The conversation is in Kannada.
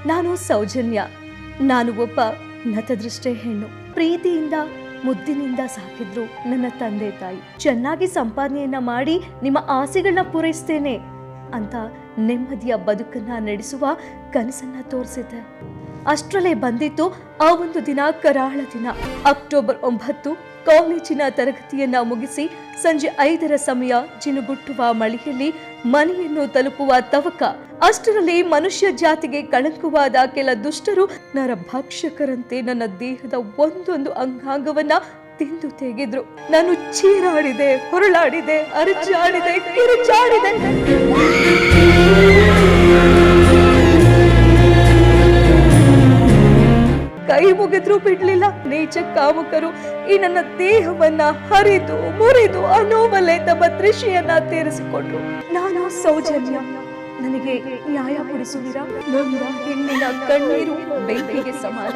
ನಾನು ಸೌಜನ್ಯ. ನಾನು ಒಬ್ಬ ನತದೃಷ್ಟೇ ಹೆಣ್ಣು. ಪ್ರೀತಿಯಿಂದ ಮುದ್ದಿನಿಂದ ಸಾಕಿದ್ರು ನನ್ನ ತಂದೆ ತಾಯಿ. ಚೆನ್ನಾಗಿ ಸಂಪಾದನೆಯನ್ನ ಮಾಡಿ ನಿಮ್ಮ ಆಸೆಗಳನ್ನ ಪೂರೈಸ್ತೇನೆ ಅಂತ ನೆಮ್ಮದಿಯ ಬದುಕನ್ನ ನಡೆಸುವ ಕನಸನ್ನ ತೋರಿಸಿದ್ದೆ. ಅಷ್ಟರಲ್ಲೇ ಬಂದಿತ್ತು ಆ ಒಂದು ದಿನ, ಕರಾಳ ದಿನ. ಅಕ್ಟೋಬರ್ 9. ಕಾಲೇಜಿನ ತರಗತಿಯನ್ನ ಮುಗಿಸಿ ಸಂಜೆ 5ರ ಸಮಯ. ಜಿನುಗುಟ್ಟುವ ಮಳೆಯಲ್ಲಿ ಮನೆಯನ್ನು ತಲುಪುವ ತವಕ. ಅಷ್ಟರಲ್ಲಿ ಮನುಷ್ಯ ಜಾತಿಗೆ ಕಳಂಕವಾದ ಕೆಲ ದುಷ್ಟರು ನರಭಕ್ಷಕರಂತೆ ನನ್ನ ದೇಹದ ಒಂದೊಂದು ಅಂಗಾಂಗವನ್ನ ತಿಂದು ತೆಗೆದ್ರು. ನಾನು ಚೀರಾಡಿದೆ, ಹೊರಳಾಡಿದೆ, ಅರಚಾಡಿದೆ, ಕಿರುಚಾಡಿದೆ. ಕೈ ಮುಗಿದ್ರೂ ಬಿಡ್ಲಿಲ್ಲ ನೀಚ ಕಾಮುಕರು ಈ ನನ್ನ ದೇಹವನ್ನ ಹರಿದು ಮುರಿದು ಆ ನೋವಲ್ಲೇ ತಮ್ಮ ದೃಷ್ಟಿಯನ್ನ ತೀರಿಸಿಕೊಂಡ್ರು. ನಾನು ಸೌಜನ್ಯ. ನನಗೆ ನ್ಯಾಯ ಕೊಡಿಸುವಿರಾ? ನನ್ನ ಹೆಣ್ಣಿನ ಕಣ್ಣೀರು ಬೆಂಕಿಗೆ ಸಮಾನ.